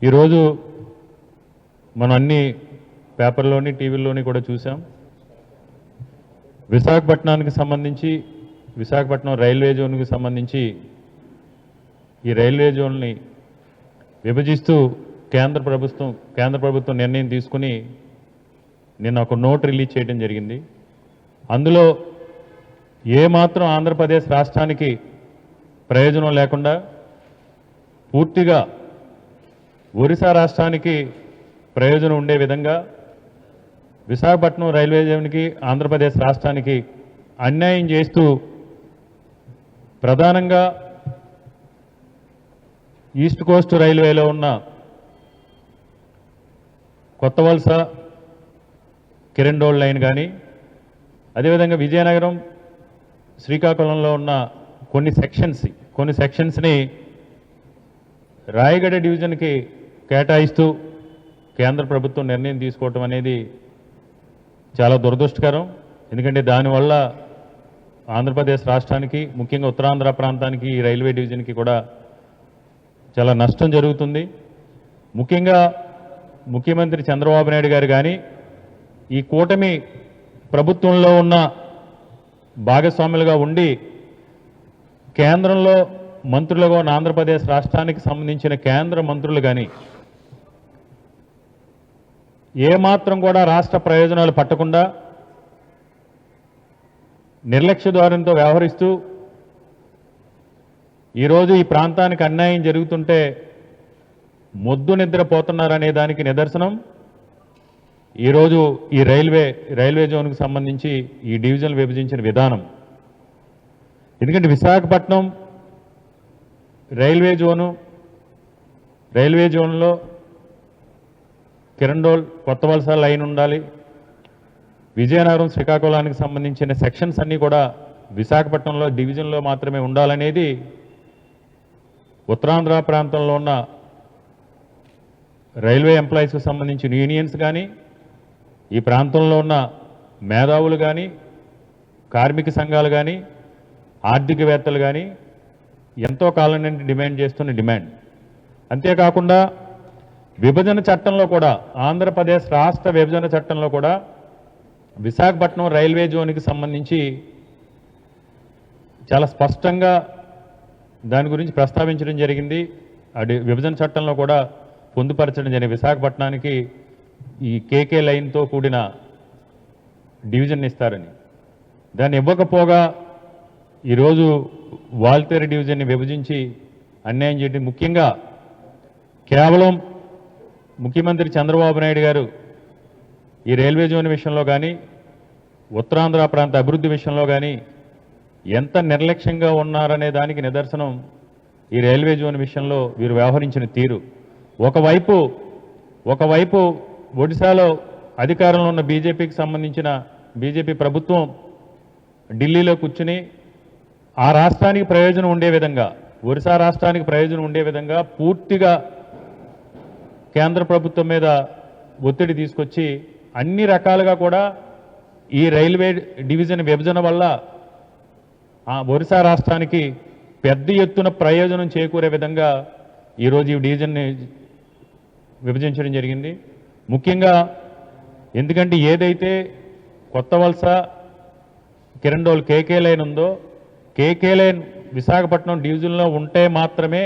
ఈరోజు మనం అన్ని పేపర్లోని టీవీల్లోని కూడా చూసాం. విశాఖపట్నానికి సంబంధించి విశాఖపట్నం రైల్వే జోన్కి సంబంధించి ఈ రైల్వే జోన్ని విభజిస్తూ కేంద్ర ప్రభుత్వం నిర్ణయం తీసుకుని నిన్న ఒక నోట్ రిలీజ్ చేయడం జరిగింది. అందులో ఏమాత్రం ఆంధ్రప్రదేశ్ రాష్ట్రానికి ప్రయోజనం లేకుండా పూర్తిగా ఒరిస్సా రాష్ట్రానికి ప్రయోజనం ఉండే విధంగా విశాఖపట్నం రైల్వే జోన్కి ఆంధ్రప్రదేశ్ రాష్ట్రానికి అన్యాయం చేస్తూ ప్రధానంగా ఈస్ట్ కోస్ట్ రైల్వేలో ఉన్న కొత్త వలస కిరణ్డోల్ లైన్ కానీ, అదేవిధంగా విజయనగరం శ్రీకాకుళంలో ఉన్న కొన్ని సెక్షన్స్ని రాయగడ డివిజన్కి కేటాయిస్తూ కేంద్ర ప్రభుత్వం నిర్ణయం తీసుకోవటం అనేది చాలా దురదృష్టకరం. ఎందుకంటే దానివల్ల ఆంధ్రప్రదేశ్ రాష్ట్రానికి, ముఖ్యంగా ఉత్తరాంధ్ర ప్రాంతానికి, ఈ రైల్వే డివిజన్కి కూడా చాలా నష్టం జరుగుతుంది. ముఖ్యంగా ముఖ్యమంత్రి చంద్రబాబు నాయుడు గారు కానీ, ఈ కూటమి ప్రభుత్వంలో ఉన్న భాగస్వాములుగా ఉండి కేంద్రంలో మంత్రులుగా ఉన్న ఆంధ్రప్రదేశ్ రాష్ట్రానికి సంబంధించిన కేంద్ర మంత్రులు కానీ ఏమాత్రం కూడా రాష్ట్ర ప్రయోజనాలు పట్టకుండా నిర్లక్ష్య ధోరణితో వ్యవహరిస్తూ ఈరోజు ఈ ప్రాంతానికి అన్యాయం జరుగుతుంటే మొద్దు నిద్రపోతున్నారనే దానికి నిదర్శనం ఈరోజు ఈ రైల్వే జోన్కు సంబంధించి ఈ డివిజన్లు విభజించిన విధానం. ఎందుకంటే విశాఖపట్నం రైల్వే జోన్లో కిరణ్డోల్ కొత్త వలస లైన్ ఉండాలి. విజయనగరం శ్రీకాకుళానికి సంబంధించిన సెక్షన్స్ అన్నీ కూడా విశాఖపట్నంలో డివిజన్లో మాత్రమే ఉండాలనేది ఉత్తరాంధ్ర ప్రాంతంలో ఉన్న రైల్వే ఎంప్లాయీస్కి సంబంధించిన యూనియన్స్ కానీ, ఈ ప్రాంతంలో ఉన్న మేధావులు కానీ, కార్మిక సంఘాలు కానీ, ఆర్థికవేత్తలు కానీ ఎంతో కాలం నుండి డిమాండ్ చేస్తున్న డిమాండ్. అంతేకాకుండా విభజన చట్టంలో కూడా, ఆంధ్రప్రదేశ్ రాష్ట్ర విభజన చట్టంలో కూడా విశాఖపట్నం రైల్వే జోన్కి సంబంధించి చాలా స్పష్టంగా దాని గురించి ప్రస్తావించడం జరిగింది. అది విభజన చట్టంలో కూడా పొందుపరచడం జరిగింది. విశాఖపట్నానికి ఈ కేకే లైన్తో కూడిన డివిజన్ ఇస్తారని. దాన్ని ఇవ్వకపోగా ఈరోజు వాల్తేరు డివిజన్ని విభజించి అన్యాయం చేయడం, ముఖ్యంగా కేవలం ముఖ్యమంత్రి చంద్రబాబు నాయుడు గారు ఈ రైల్వే జోన్ విషయంలో కానీ, ఉత్తరాంధ్ర ప్రాంత అభివృద్ధి విషయంలో కానీ ఎంత నిర్లక్ష్యంగా ఉన్నారనే దానికి నిదర్శనం ఈ రైల్వే జోన్ విషయంలో వీరు వ్యవహరించిన తీరు. ఒకవైపు ఒడిశాలో అధికారంలో ఉన్న బీజేపీ ప్రభుత్వం ఢిల్లీలో కూర్చుని ఆ రాష్ట్రానికి ప్రయోజనం ఉండే విధంగా, ఒరిస్సా రాష్ట్రానికి ప్రయోజనం ఉండే విధంగా పూర్తిగా కేంద్ర ప్రభుత్వం మీద ఒత్తిడి తీసుకొచ్చి అన్ని రకాలుగా కూడా ఈ రైల్వే డివిజన్ విభజన వల్ల ఆ ఒరిస్సా రాష్ట్రానికి పెద్ద ఎత్తున ప్రయోజనం చేకూరే విధంగా ఈరోజు ఈ డివిజన్ని విభజించడం జరిగింది. ముఖ్యంగా ఎందుకంటే ఏదైతే కొత్త వలస కిరణ్డోల్ కేకే లైన్ ఉందో, కేకే లైన్ విశాఖపట్నం డివిజన్లో ఉంటే మాత్రమే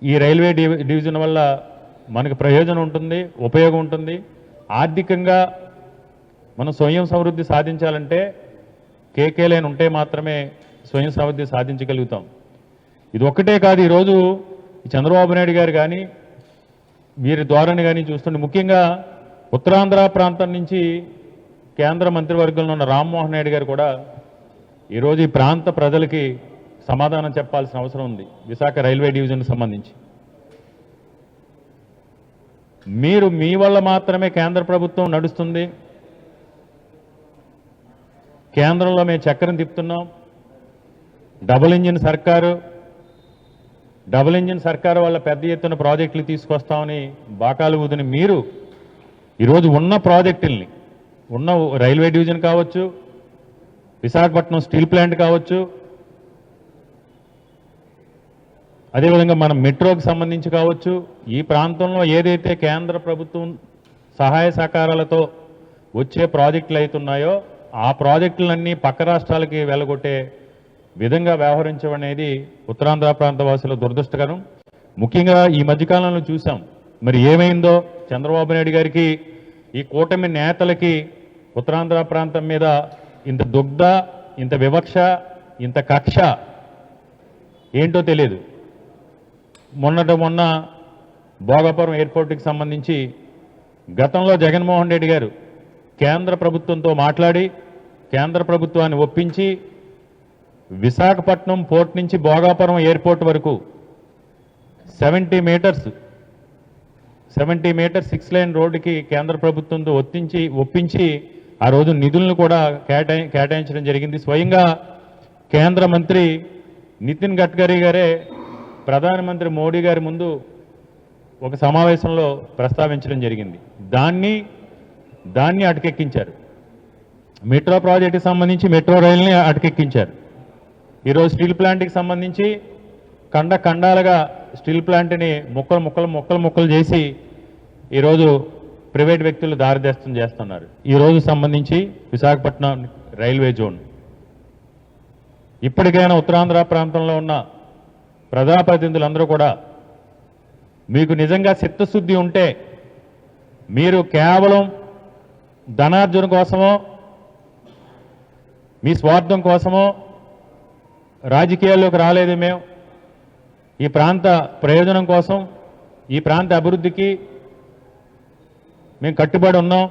ఈ రైల్వే డివిజన్ వల్ల మనకు ప్రయోజనం ఉంటుంది, ఉపయోగం ఉంటుంది. ఆర్థికంగా మనం స్వయం సమృద్ధి సాధించాలంటే కేకే లైన్ ఉంటే మాత్రమే స్వయం సమృద్ధి సాధించగలుగుతాం. ఇది ఒక్కటే కాదు, ఈరోజు చంద్రబాబు నాయుడు గారు కానీ, వీరి ద్వారాని కానీ చూస్తుంటే, ముఖ్యంగా ఉత్తరాంధ్ర ప్రాంతం నుంచి కేంద్ర మంత్రివర్గంలో ఉన్న రామ్మోహన్ నాయుడు గారు కూడా ఈరోజు ఈ ప్రాంత ప్రజలకి సమాధానం చెప్పాల్సిన అవసరం ఉంది. విశాఖ రైల్వే డివిజన్కి సంబంధించి మీ వల్ల మాత్రమే కేంద్ర ప్రభుత్వం నడుస్తుంది, కేంద్రంలో మేము చక్రం తిప్పుతున్నాం, డబుల్ ఇంజిన్ సర్కారు వల్ల పెద్ద ఎత్తున ప్రాజెక్టులు తీసుకొస్తామని బాకాలు ఊదిని మీరు ఈరోజు ఉన్న ప్రాజెక్టుల్ని, ఉన్న రైల్వే డివిజన్ కావచ్చు, విశాఖపట్నం స్టీల్ ప్లాంట్ కావచ్చు, అదేవిధంగా మనం మెట్రోకి సంబంధించి కావచ్చు, ఈ ప్రాంతంలో ఏదైతే కేంద్ర ప్రభుత్వం సహాయ సహకారాలతో వచ్చే ప్రాజెక్టులు అవుతున్నాయో ఆ ప్రాజెక్టులన్నీ పక్క రాష్ట్రాలకి వెళ్ళగొట్టే విధంగా వ్యవహరించడం అనేది ఉత్తరాంధ్ర ప్రాంత వాసుల దురదృష్టకరం. ముఖ్యంగా ఈ మధ్యకాలంలో చూసాం మరి ఏమైందో. చంద్రబాబు నాయుడు గారికి, ఈ కూటమి నేతలకి ఉత్తరాంధ్ర ప్రాంతం మీద ఇంత దుగ్ధ, ఇంత వివక్ష, ఇంత కక్ష ఏంటో తెలియదు. మొన్న భోగాపురం ఎయిర్పోర్ట్కి సంబంధించి గతంలో జగన్మోహన్ రెడ్డి గారు కేంద్ర ప్రభుత్వంతో మాట్లాడి కేంద్ర ప్రభుత్వాన్ని ఒప్పించి విశాఖపట్నం పోర్ట్ నుంచి భోగాపురం ఎయిర్పోర్ట్ వరకు 70 మీటర్స్ 6 లైన్ రోడ్డుకి కేంద్ర ప్రభుత్వంతో ఒప్పించి ఆ రోజు నిధులను కూడా కేటాయించడం జరిగింది. స్వయంగా కేంద్ర మంత్రి నితిన్ గడ్కరీ గారే ప్రధానమంత్రి మోడీ గారి ముందు ఒక సమావేశంలో ప్రస్తావించడం జరిగింది. దాన్ని అటకెక్కించారు. మెట్రో ప్రాజెక్టుకి సంబంధించి మెట్రో రైల్ని అటకెక్కించారు. ఈరోజు స్టీల్ ప్లాంట్కి సంబంధించి ఖండాలుగా స్టీల్ ప్లాంట్ని ముక్కలు చేసి ఈరోజు ప్రైవేట్ వ్యక్తులు దారిదీస్తం చేస్తున్నారు. ఈరోజు సంబంధించి విశాఖపట్నం రైల్వే జోన్ ఇప్పటికైనా ఉత్తరాంధ్ర ప్రాంతంలో ఉన్న ప్రజాప్రతినిధులందరూ కూడా మీకు నిజంగా చిత్తశుద్ధి ఉంటే మీరు కేవలం ధనార్జన కోసమో మీ స్వార్థం కోసమో రాజకీయాల్లోకి రాలేదు. మేము ఈ ప్రాంత ప్రయోజనం కోసం, ఈ ప్రాంత అభివృద్ధికి మేము కట్టుబడి ఉన్నాం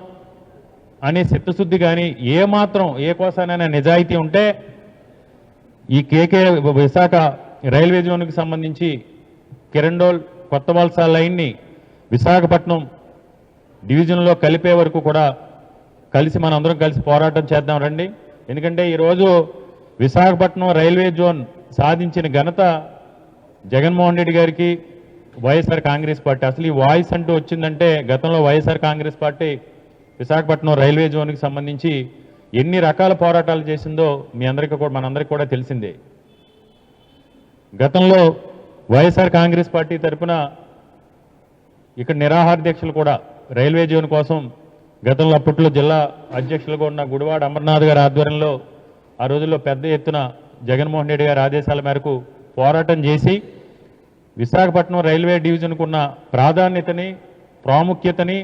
అనే చిత్తశుద్ధి కానీ ఏ కోసానైనా నిజాయితీ ఉంటే ఈ కేకే విశాఖ రైల్వే జోన్కి సంబంధించి కిరండోల్ కొత్త వలస లైన్ని విశాఖపట్నం డివిజన్లో కలిపే వరకు కూడా మనందరం కలిసి పోరాటం చేద్దాం రండి. ఎందుకంటే ఈరోజు విశాఖపట్నం రైల్వే జోన్ సాధించిన ఘనత జగన్మోహన్ రెడ్డి గారికి, వైఎస్ఆర్ కాంగ్రెస్ పార్టీ. అసలు ఈ వాయిస్ అంటూ వచ్చిందంటే గతంలో వైఎస్ఆర్ కాంగ్రెస్ పార్టీ విశాఖపట్నం రైల్వే జోన్కి సంబంధించి ఎన్ని రకాల పోరాటాలు చేసిందో మనందరికీ కూడా తెలిసిందే. గతంలో వైఎస్ఆర్ కాంగ్రెస్ పార్టీ తరఫున ఇక్కడ నిరాహార దీక్షలు కూడా రైల్వే జోన్ కోసం గతంలో అప్పట్లో జిల్లా అధ్యక్షులుగా ఉన్న గుడివాడ అమర్నాథ్ గారి ఆధ్వర్యంలో ఆ రోజుల్లో పెద్ద ఎత్తున జగన్మోహన్ రెడ్డి గారి ఆదేశాల మేరకు పోరాటం చేసి విశాఖపట్నం రైల్వే డివిజన్కు ఉన్న ప్రాధాన్యతని, ప్రాముఖ్యతని,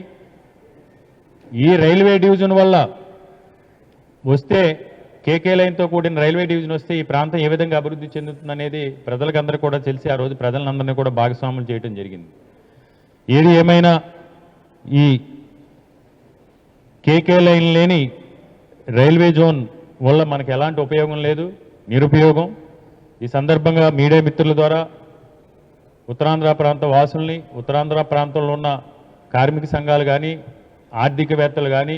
ఈ రైల్వే డివిజన్ వల్ల వస్తే కేకే లైన్తో కూడిన రైల్వే డివిజన్ వస్తే ఈ ప్రాంతం ఏ విధంగా అభివృద్ధి చెందుతుందనేది ప్రజలకందరూ కూడా తెలిసి ఆ రోజు ప్రజలందరినీ కూడా భాగస్వాములు చేయడం జరిగింది. ఏది ఏమైనా ఈ కేకే లైన్ లేని రైల్వే జోన్ వల్ల మనకు ఎలాంటి ఉపయోగం లేదు, నిరుపయోగం. ఈ సందర్భంగా మీడియా మిత్రుల ద్వారా ఉత్తరాంధ్ర ప్రాంత వాసుల్ని, ఉత్తరాంధ్ర ప్రాంతంలో ఉన్న కార్మిక సంఘాలు కానీ, ఆర్థికవేత్తలు కానీ,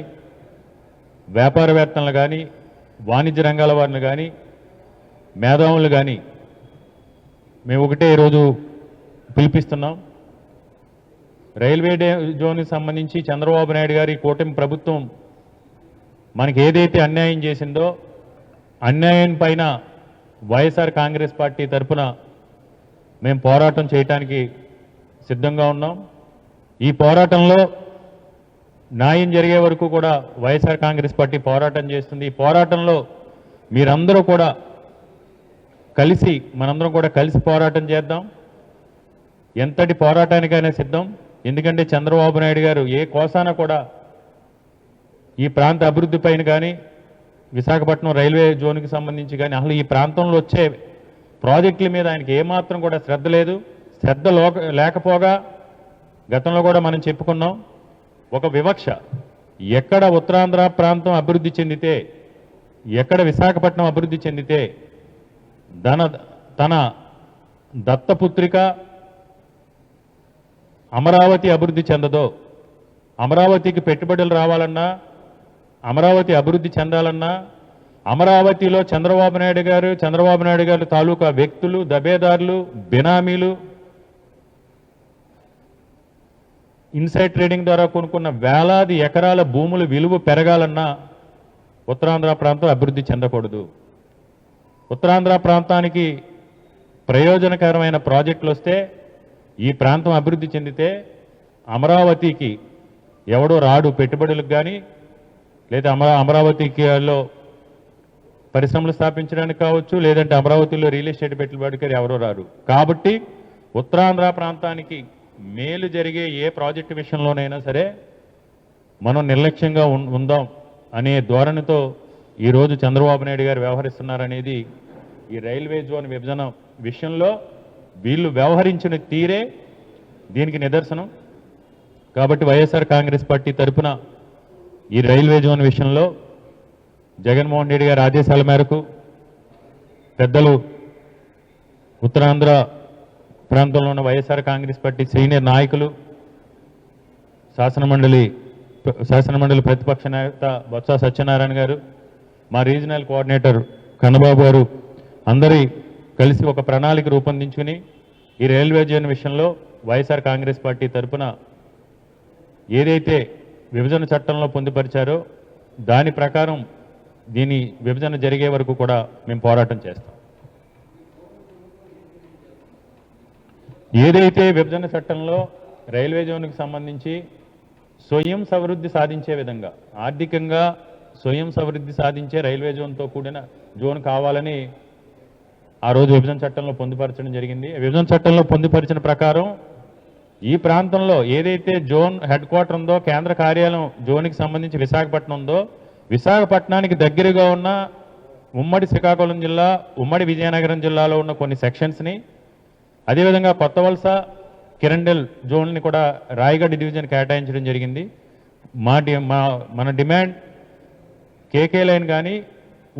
వ్యాపారవేత్తలు కానీ, వాణిజ్య రంగాల వారిని కానీ, మేధావులు కానీ మేము ఒకటే ఈరోజు పిలిపిస్తున్నాం. రైల్వే జోన్కి సంబంధించి చంద్రబాబు నాయుడు గారి కూటమి ప్రభుత్వం మనకి ఏదైతే అన్యాయం చేసిందో అన్యాయం పైన వైఎస్ఆర్ కాంగ్రెస్ పార్టీ తరఫున మేము పోరాటం చేయడానికి సిద్ధంగా ఉన్నాం. ఈ పోరాటంలో న్యాయం జరిగే వరకు కూడా వైఎస్ఆర్ కాంగ్రెస్ పార్టీ పోరాటం చేస్తుంది. ఈ పోరాటంలో మీరందరూ కూడా మనందరం కూడా కలిసి పోరాటం చేద్దాం. ఎంతటి పోరాటానికైనా సిద్ధం. ఎందుకంటే చంద్రబాబు నాయుడు గారు ఏ కోసాన కూడా ఈ ప్రాంత అభివృద్ధి పైన కానీ, విశాఖపట్నం రైల్వే జోన్కి సంబంధించి కానీ, అసలు ఈ ప్రాంతంలో వచ్చే ప్రాజెక్టుల మీద ఆయనకి ఏమాత్రం కూడా శ్రద్ధ లేదు. శ్రద్ధ లేకపోగా గతంలో కూడా మనం చెప్పుకున్నాం, ఒక వివక్ష. ఎక్కడ ఉత్తరాంధ్ర ప్రాంతం అభివృద్ధి చెందితే, ఎక్కడ విశాఖపట్నం అభివృద్ధి చెందితే తన దత్తపుత్రిక అమరావతి అభివృద్ధి చెందదో, అమరావతికి పెట్టుబడులు రావాలన్నా, అమరావతి అభివృద్ధి చెందాలన్నా, అమరావతిలో చంద్రబాబు నాయుడు గారు తాలూకా వ్యక్తులు, దబేదారులు, బినామీలు, ఇన్సైడ్ ట్రేడింగ్ ద్వారా కొనుక్కున్న వేలాది ఎకరాల భూముల విలువ పెరగాలన్నా ఉత్తరాంధ్ర ప్రాంతం అభివృద్ధి చెందకూడదు. ఉత్తరాంధ్ర ప్రాంతానికి ప్రయోజనకరమైన ప్రాజెక్టులు వస్తే ఈ ప్రాంతం అభివృద్ధి చెందితే అమరావతికి ఎవడో రాడు పెట్టుబడులకు కానీ లేదా అమరావతిలో పరిశ్రమలు స్థాపించడానికి కావచ్చు, లేదంటే అమరావతిలో రియల్ ఎస్టేట్ పెట్టుబడికి ఎవరో రారు. కాబట్టి ఉత్తరాంధ్ర ప్రాంతానికి మేలు జరిగే ఏ ప్రాజెక్టు విషయంలోనైనా సరే మనం నిర్లక్ష్యంగా ఉందాం అనే ధోరణితో ఈరోజు చంద్రబాబు నాయుడు గారు వ్యవహరిస్తున్నారనేది ఈ రైల్వే జోన్ విభజన విషయంలో వీళ్ళు వ్యవహరించిన తీరే దీనికి నిదర్శనం. కాబట్టి వైఎస్ఆర్ కాంగ్రెస్ పార్టీ తరఫున ఈ రైల్వే జోన్ విషయంలో జగన్మోహన్ రెడ్డి గారి ఆదేశాల మేరకు పెద్దలు ఉత్తరాంధ్ర ప్రాంతంలో ఉన్న వైఎస్ఆర్ కాంగ్రెస్ పార్టీ సీనియర్ నాయకులు, శాసనమండలి ప్రతిపక్ష నేత బొత్స సత్యనారాయణ గారు, మా రీజనల్ కోఆర్డినేటర్ కన్నబాబు గారు అందరి కలిసి ఒక ప్రణాళిక రూపొందించుకుని ఈ రైల్వే జోన్ విషయంలో వైఎస్ఆర్ కాంగ్రెస్ పార్టీ తరఫున ఏదైతే విభజన చట్టంలో పొందుపరిచారో దాని ప్రకారం దీని విభజన జరిగే వరకు కూడా మేము పోరాటం చేస్తాం. ఏదైతే విభజన చట్టంలో రైల్వే జోన్కి సంబంధించి స్వయం సమృద్ధి సాధించే విధంగా, ఆర్థికంగా స్వయం సమృద్ధి సాధించే రైల్వే జోన్తో కూడిన జోన్ కావాలని ఆ రోజు విభజన చట్టంలో పొందుపరచడం జరిగింది. విభజన చట్టంలో పొందుపరిచిన ప్రకారం ఈ ప్రాంతంలో ఏదైతే జోన్ హెడ్ క్వార్టర్ ఉందో, కేంద్ర కార్యాలయం జోన్కి సంబంధించి విశాఖపట్నం ఉందో, విశాఖపట్నానికి దగ్గరగా ఉన్న ఉమ్మడి శ్రీకాకుళం జిల్లా, ఉమ్మడి విజయనగరం జిల్లాలో ఉన్న కొన్ని సెక్షన్స్ని, అదేవిధంగా కొత్త వలస, కిరండల్ జోన్ని కూడా రాయగఢ్ డివిజన్ కేటాయించడం జరిగింది. మన డిమాండ్ కేకే లైన్ కానీ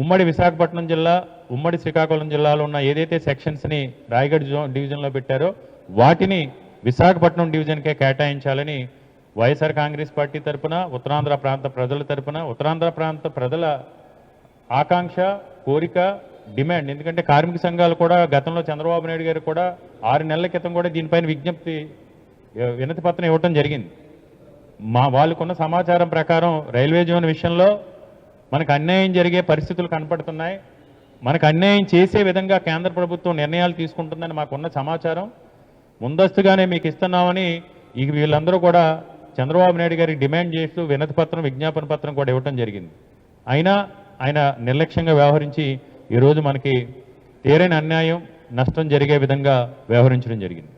ఉమ్మడి విశాఖపట్నం జిల్లా, ఉమ్మడి శ్రీకాకుళం జిల్లాలో ఉన్న ఏదైతే సెక్షన్స్ని రాయగఢ్ డివిజన్లో పెట్టారో వాటిని విశాఖపట్నం డివిజన్కే కేటాయించాలని వైఎస్ఆర్ కాంగ్రెస్ పార్టీ తరఫున, ఉత్తరాంధ్ర ప్రాంత ప్రజల తరఫున, ఉత్తరాంధ్ర ప్రాంత ప్రజల ఆకాంక్ష, కోరిక, డిమాండ్. ఎందుకంటే కార్మిక సంఘాలు కూడా గతంలో చంద్రబాబు నాయుడు గారు కూడా 6 నెలల క్రితం కూడా దీనిపైన వినతి పత్రం ఇవ్వటం జరిగింది. వాళ్ళకున్న సమాచారం ప్రకారం రైల్వే జోన్ విషయంలో మనకు అన్యాయం జరిగే పరిస్థితులు కనపడుతున్నాయి, మనకు అన్యాయం చేసే విధంగా కేంద్ర ప్రభుత్వం నిర్ణయాలు తీసుకుంటుందని మాకున్న సమాచారం. ముందస్తుగానే మీకు ఇస్తున్నామని వీళ్ళందరూ కూడా చంద్రబాబు నాయుడు గారికి డిమాండ్ చేస్తూ వినతి పత్రం, విజ్ఞాపన పత్రం కూడా ఇవ్వటం జరిగింది. అయినా ఆయన నిర్లక్ష్యంగా వ్యవహరించి ఈరోజు మనకి తీరని అన్యాయం, నష్టం జరిగే విధంగా వ్యవహరించడం జరిగింది.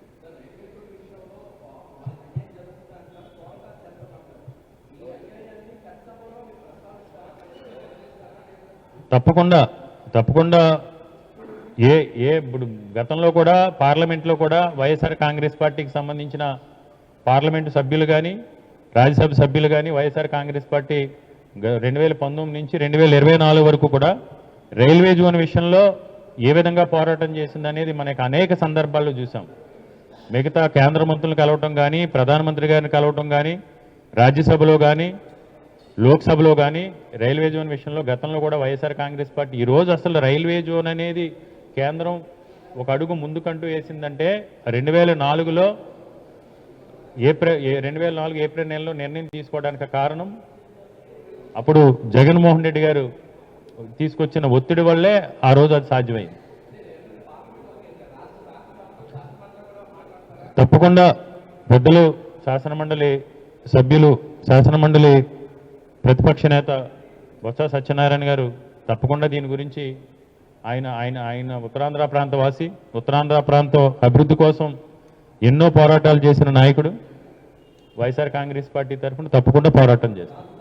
తప్పకుండా ఇప్పుడు గతంలో కూడా పార్లమెంట్లో కూడా వైఎస్ఆర్ కాంగ్రెస్ పార్టీకి సంబంధించిన పార్లమెంటు సభ్యులు కానీ, రాజ్యసభ సభ్యులు కానీ వైఎస్ఆర్ కాంగ్రెస్ పార్టీ 2019 నుంచి 2024 వరకు కూడా రైల్వే జోన్ విషయంలో ఏ విధంగా పోరాటం చేసిందనేది మనకు అనేక సందర్భాల్లో చూసాం. మిగతా కేంద్ర మంత్రులు కలవటం కానీ, ప్రధానమంత్రి గారిని కలవటం కానీ, రాజ్యసభలో కానీ, లోక్సభలో కానీ రైల్వే జోన్ విషయంలో గతంలో కూడా వైఎస్ఆర్ కాంగ్రెస్ పార్టీ ఈరోజు అసలు రైల్వే జోన్ అనేది కేంద్రం ఒక అడుగు ముందుకంటూ వేసిందంటే 2004 ఏప్రిల్ నెలలో నిర్ణయం తీసుకోవడానికి కారణం అప్పుడు జగన్మోహన్ రెడ్డి గారు తీసుకొచ్చిన ఒత్తిడి వల్లే ఆ రోజు అది సాధ్యమైంది. తప్పకుండా పెద్దలు, శాసనమండలి సభ్యులు, శాసనమండలి ప్రతిపక్ష నేత బొత్స సత్యనారాయణ గారు తప్పకుండా దీని గురించి ఆయన ఉత్తరాంధ్ర ప్రాంత వాసి, ఉత్తరాంధ్ర ప్రాంత అభివృద్ధి కోసం ఎన్నో పోరాటాలు చేసిన నాయకుడు. వైఎస్ఆర్ కాంగ్రెస్ పార్టీ తరఫున తప్పకుండా పోరాటం చేస్తారు.